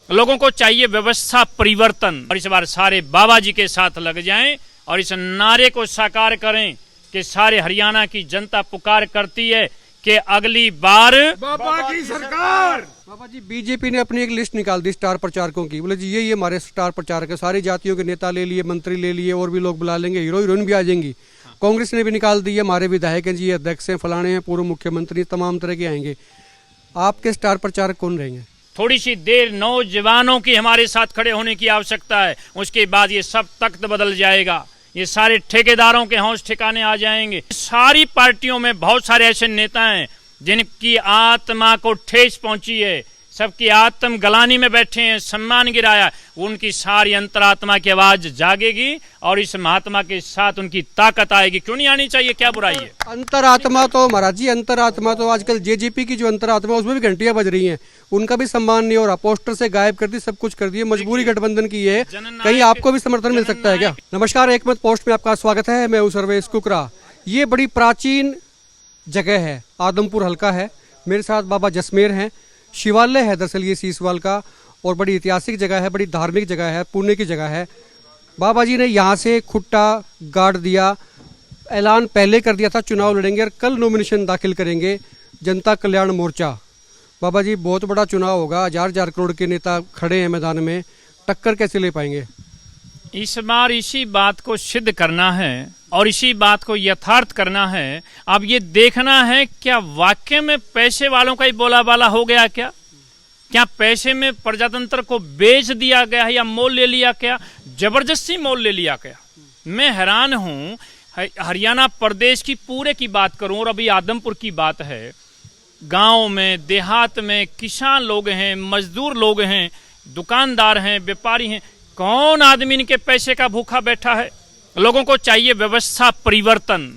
लोगों को चाहिए व्यवस्था परिवर्तन और इस बार सारे बाबा जी के साथ लग जाएं और इस नारे को साकार करें कि सारे हरियाणा की जनता पुकार करती है कि अगली बार बाबा की सरकार। बाबा जी, बीजेपी ने अपनी एक लिस्ट निकाल दी स्टार प्रचारकों की। बोले जी ये हमारे स्टार प्रचारक है, सारी जातियों के नेता ले लिए, मंत्री ले लिए, और भी लोग बुला लेंगे, हीरो हीरोइन भी आ जाएंगी। कांग्रेस ने भी निकाल दी है, हमारे विधायक हैं जी, अध्यक्ष हैं, फलाने हैं, पूर्व मुख्यमंत्री, तमाम तरह के आएंगे। आपके स्टार प्रचारक कौन रहेंगे? थोड़ी सी देर नौजवानों की हमारे साथ खड़े होने की आवश्यकता है, उसके बाद ये सब तख्त बदल जाएगा। ये सारे ठेकेदारों के होश ठिकाने आ जाएंगे। सारी पार्टियों में बहुत सारे ऐसे नेता हैं जिनकी आत्मा को ठेस पहुंची है, सबकी आत्म गलानी में बैठे हैं, सम्मान गिराया, उनकी सारी अंतरात्मा की आवाज जागेगी और इस महात्मा के साथ उनकी ताकत आएगी। क्यों नहीं आनी चाहिए, क्या बुराई है? अंतरात्मा तो महाराज जी, अंतरात्मा तो आजकल जेजेपी की जो अंतरात्मा उसमें भी घंटियां बज रही हैं, उनका भी सम्मान नहीं हो रहा, पोस्टर से गायब कर दी, सब कुछ कर दिए, मजबूरी गठबंधन की है। कहीं आपको भी समर्थन मिल सकता है क्या? नमस्कार, एक मत पोस्ट में आपका स्वागत है। मैं हूं सर्वेश कुकरा। ये बड़ी प्राचीन जगह है, आदमपुर हल्का है। मेरे साथ बाबा जसमेर हैं। शिवालय है दरअसल ये सीसवाल का, और बड़ी ऐतिहासिक जगह है, बड़ी धार्मिक जगह है, पुण्य की जगह है। बाबा जी ने यहाँ से खुट्टा गाड़ दिया, ऐलान पहले कर दिया था चुनाव लड़ेंगे और कल नॉमिनेशन दाखिल करेंगे जनता कल्याण मोर्चा। बाबा जी, बहुत बड़ा चुनाव होगा, हजार हजार करोड़ के नेता खड़े हैं मैदान में, टक्कर कैसे ले पाएंगे? इस बार इसी बात को सिद्ध करना है और इसी बात को यथार्थ करना है। अब ये देखना है क्या वाकई में पैसे वालों का ही बोला बाला हो गया क्या पैसे में प्रजातंत्र को बेच दिया गया है या मोल ले लिया क्या? जबरदस्ती मोल ले लिया गया। मैं हैरान हूं। हरियाणा प्रदेश की पूरे की बात करूं और अभी आदमपुर की बात है, गांव में देहात में किसान लोग हैं, मजदूर लोग हैं, दुकानदार हैं, व्यापारी हैं, कौन आदमी इनके पैसे का भूखा बैठा है? लोगों को चाहिए व्यवस्था परिवर्तन,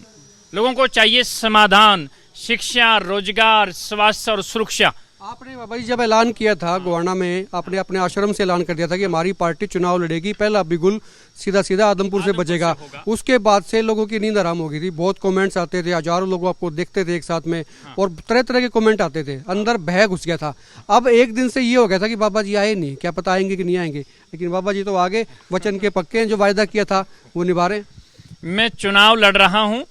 लोगों को चाहिए समाधान, शिक्षा, रोजगार, स्वास्थ्य और सुरक्षा। आपने बाबा जी जब ऐलान किया था गोवाना में, आपने अपने आश्रम से ऐलान कर दिया था कि हमारी पार्टी चुनाव लड़ेगी, पहला बिगुल सीधा सीधा आदमपुर से बजेगा। उसके बाद से लोगों की नींद हराम हो गई थी, बहुत कमेंट्स आते थे, हजारों लोग आपको देखते थे एक साथ में, और तरह तरह के कमेंट आते थे, अंदर भय घुस गया था। अब एक दिन से ये हो गया था कि बाबा जी आए नहीं, क्या पता आएंगे कि नहीं आएंगे, लेकिन बाबा जी तो आगे, वचन के पक्के हैं, जो वायदा किया था वो निभा रहे। मैं चुनाव लड़ रहा हूं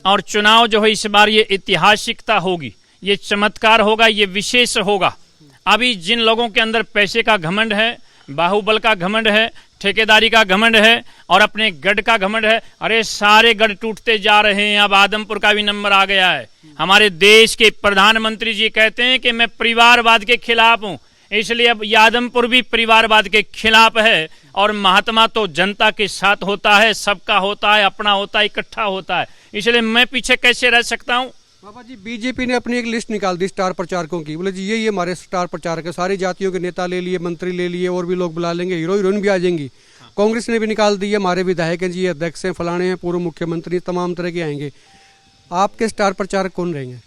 और चुनाव जो है इस बार ये ऐतिहासिकता होगी, ये चमत्कार होगा, ये विशेष होगा। अभी जिन लोगों के अंदर पैसे का घमंड है, बाहुबल का घमंड है, ठेकेदारी का घमंड है और अपने गढ़ का घमंड है, अरे सारे गढ़ टूटते जा रहे हैं। अब आदमपुर का भी नंबर आ गया है। हमारे देश के प्रधानमंत्री जी कहते हैं कि मैं परिवारवाद के खिलाफ हूं, इसलिए अब आदमपुर भी परिवारवाद के खिलाफ है। और महात्मा तो जनता के साथ होता है, सबका होता है, अपना होता है, इकट्ठा होता है, इसलिए मैं पीछे कैसे रह सकता हूं? बाबा जी, बीजेपी ने अपनी एक लिस्ट निकाल दी स्टार प्रचारकों की। बोले जी ये हमारे स्टार प्रचारक है, सारी जातियों के नेता ले लिए, मंत्री ले लिए, और भी लोग बुला लेंगे, हीरो हीरोइन भी आ जाएंगी। कांग्रेस ने भी निकाल दी है, हमारे विधायक हैं जी, अध्यक्ष हैं, फलाने हैं, पूर्व मुख्यमंत्री, तमाम तरह के आएंगे। आपके स्टार प्रचारक कौन रहेंगे?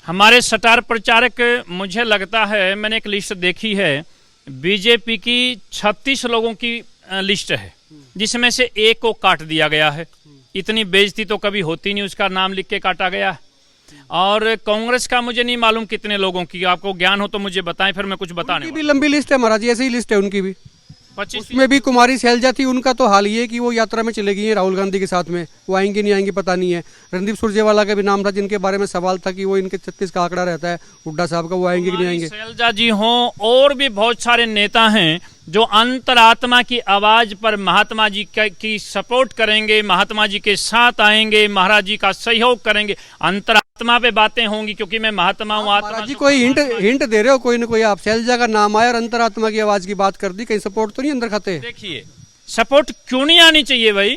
हमारे स्टार प्रचारक, मुझे लगता है, मैंने एक लिस्ट देखी है, बीजेपी की 36 लोगों की लिस्ट है, जिसमें से एक को काट दिया गया है। इतनी बेइज्जती तो कभी होती नहीं, उसका नाम लिख के काटा गया है। और कांग्रेस का मुझे नहीं मालूम कितने लोगों की, आपको ज्ञान हो तो मुझे बताएं, फिर मैं कुछ बताने। उनकी भी लंबी लिस्ट है महाराज जी, ऐसी ही लिस्ट है उनकी भी। 25 उसमें भी कुमारी शैलजा थी, उनका तो हाल ये है कि वो यात्रा में चले गई है राहुल गांधी के साथ में, वो आएंगे नहीं आएंगे पता नहीं है। रणदीप सुरजेवाला का भी नाम था, जिनके बारे में सवाल था कि वो इनके 36 का आंकड़ा रहता है, हुड्डा साहब का, वो आएंगे कि नहीं आएंगे। शैलजा जी हों और भी बहुत सारे नेता हैं जो अंतरात्मा की आवाज पर महात्मा जी की सपोर्ट करेंगे, महात्मा जी के साथ आएंगे, महाराज जी का सहयोग करेंगे। अंतरात्मा पे बातें होंगी, क्योंकि मैं महात्मा हूँ। महाराज जी कोई हिंट दे रहे हो कोई ना कोई आप? शैलजा का नाम आया और अंतरात्मा की आवाज की बात कर दी, कहीं सपोर्ट तो नहीं अंदर खाते? देखिए, सपोर्ट क्यों नहीं आनी चाहिए भाई?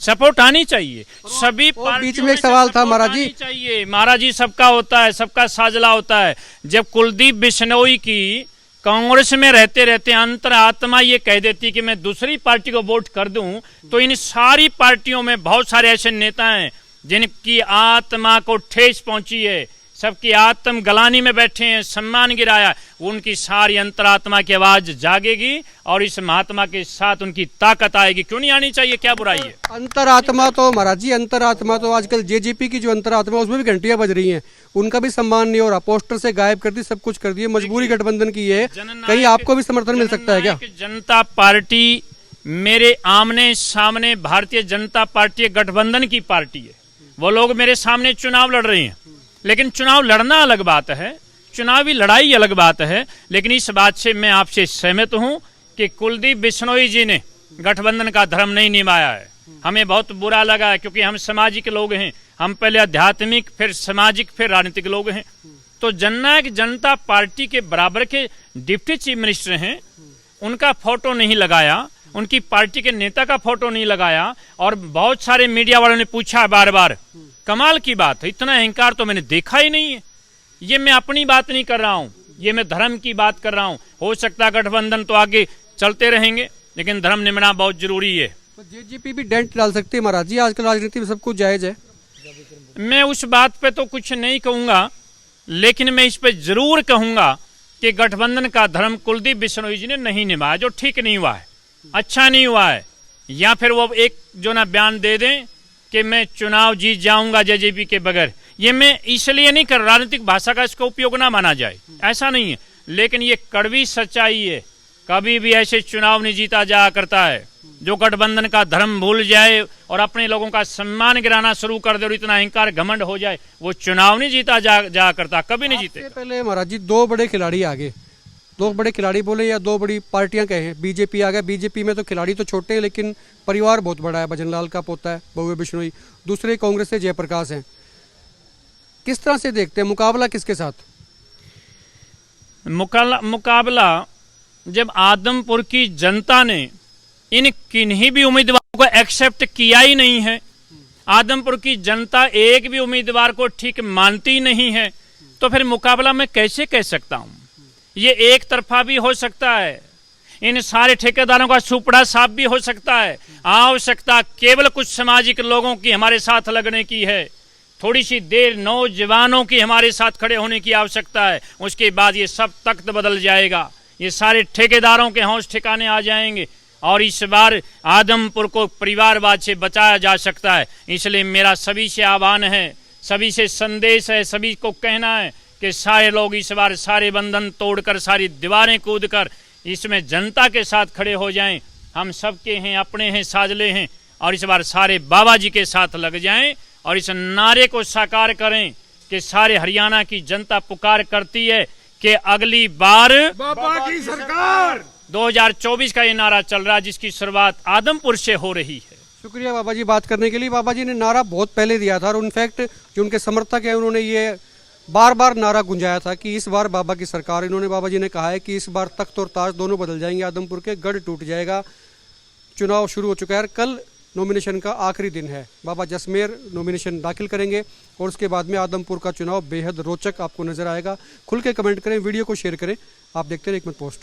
सपोर्ट आनी चाहिए। सभी बीच में एक सवाल था महाराज जी, चाहिए महाराज जी, सबका होता है, सबका साझला होता है। जब कुलदीप बिश्नोई की कांग्रेस में रहते रहते अंतरात्मा ये कह देती कि मैं दूसरी पार्टी को वोट कर दूं, तो इन सारी पार्टियों में बहुत सारे ऐसे नेता हैं जिनकी आत्मा को ठेस पहुंची है, सबकी आत्म गलानी में बैठे हैं, सम्मान गिराया, उनकी सारी अंतरात्मा की आवाज जागेगी और इस महात्मा के साथ उनकी ताकत आएगी। क्यों नहीं आनी चाहिए, क्या बुराई है? अंतरात्मा तो महाराज जी, अंतरात्मा तो आजकल जेजेपी की जो अंतरात्मा है उसमें भी घंटियां बज रही हैं, उनका भी सम्मान नहीं हो रहा, पोस्टर से गायब कर दी, सब कुछ कर दिए, मजबूरी गठबंधन की है। कहीं आपको भी समर्थन मिल सकता है क्या? जनता पार्टी मेरे आमने सामने भारतीय जनता पार्टी गठबंधन की पार्टी है। वो लोग मेरे सामने चुनाव लड़ रहे हैं, लेकिन चुनाव लड़ना अलग बात है, चुनावी लड़ाई अलग बात है। लेकिन इस बात से मैं आपसे सहमत हूं कि कुलदीप बिश्नोई जी ने गठबंधन का धर्म नहीं निभाया है। हमें बहुत बुरा लगा है, क्योंकि हम सामाजिक लोग हैं, हम पहले आध्यात्मिक, फिर सामाजिक, फिर राजनीतिक लोग हैं। तो जननायक जनता पार्टी के बराबर के डिप्टी चीफ मिनिस्टर हैं, उनका फोटो नहीं लगाया, उनकी पार्टी के नेता का फोटो नहीं लगाया। और बहुत सारे मीडिया वालों ने पूछा बार बार, कमाल की बात है, इतना अहंकार तो मैंने देखा ही नहीं है। ये मैं अपनी बात नहीं कर रहा हूं, ये मैं धर्म की बात कर रहा हूं। हो सकता है गठबंधन तो आगे चलते रहेंगे, लेकिन धर्म निभाना बहुत जरूरी है। तो जेजेपी भी डेंट डाल सकती है महाराज जी, आजकल राजनीति में सब कुछ जायज है। मैं उस बात पे तो कुछ नहीं कहूंगा, लेकिन मैं इस पे जरूर कहूंगा कि गठबंधन का धर्म कुलदीप बिश्नोई जी ने नहीं निभाया, जो ठीक नहीं हुआ है, अच्छा नहीं हुआ है। या फिर वो एक जो ना बयान दे दें कि मैं चुनाव जीत जाऊंगा जेजेपी के बगैर, ये मैं इसलिए नहीं कर, राजनीतिक भाषा का इसका उपयोग ना माना जाए, ऐसा नहीं है। लेकिन ये कड़वी सच्चाई है, कभी भी ऐसे चुनाव नहीं जीता जा करता है। जो गठबंधन का धर्म भूल जाए और अपने लोगों का सम्मान गिराना शुरू कर दे और इतना अहंकार घमंड हो जाए, वो चुनाव नहीं जीता जा करता, कभी नहीं जीते। पहले महाराज जी दो बड़े खिलाड़ी आगे, दो बड़े खिलाड़ी बोले या दो बड़ी पार्टियां कहें, बीजेपी आ गया। बीजेपी में तो खिलाड़ी तो छोटे हैं, लेकिन परिवार बहुत बड़ा है, भजनलाल का पोता है भव्य बिश्नोई, दूसरे कांग्रेस से जयप्रकाश हैं। किस तरह से देखते हैं मुकाबला किसके साथ? मुकाबला जब आदमपुर की जनता ने इन किन्हीं भी उम्मीदवारों को एक्सेप्ट किया ही नहीं है, आदमपुर की जनता एक भी उम्मीदवार को ठीक मानती नहीं है, तो फिर मुकाबला मैं कैसे कह सकता हूं? ये एक तरफा भी हो सकता है, इन सारे ठेकेदारों का सुपड़ा साफ भी हो सकता है। आवश्यकता केवल कुछ सामाजिक लोगों की हमारे साथ लगने की है, थोड़ी सी देर नौजवानों की हमारे साथ खड़े होने की आवश्यकता है। उसके बाद ये सब तख्त बदल जाएगा, ये सारे ठेकेदारों के होश ठिकाने आ जाएंगे और इस बार आदमपुर को परिवारवाद से बचाया जा सकता है। इसलिए मेरा सभी से आह्वान है, सभी से संदेश है, सभी को कहना है कि सारे लोग इस बार सारे बंधन तोड़कर, सारी दीवारें कूदकर इसमें जनता के साथ खड़े हो जाएं। हम सबके हैं, अपने हैं, साजले हैं, और इस बार सारे बाबा जी के साथ लग जाएं और इस नारे को साकार करें कि सारे हरियाणा की जनता पुकार करती है कि अगली बार बाबा की सरकार। 2024 का ये नारा चल रहा है, जिसकी शुरुआत आदमपुर से हो रही है। शुक्रिया बाबा जी बात करने के लिए। बाबा जी ने नारा बहुत पहले दिया था और इनफैक्ट जो उनके समर्थक हैं उन्होंने ये बार बार नारा गुंजाया था कि इस बार बाबा की सरकार। इन्होंने बाबा जी ने कहा है कि इस बार तख्त और ताज दोनों बदल जाएंगे, आदमपुर के गढ़ टूट जाएगा। चुनाव शुरू हो चुका है, कल नॉमिनेशन का आखिरी दिन है। बाबा जसमेर नॉमिनेशन दाखिल करेंगे और उसके बाद में आदमपुर का चुनाव बेहद रोचक आपको नजर आएगा। खुल के कमेंट करें, वीडियो को शेयर करें। आप देखते रहे एक मिनट पोस्ट।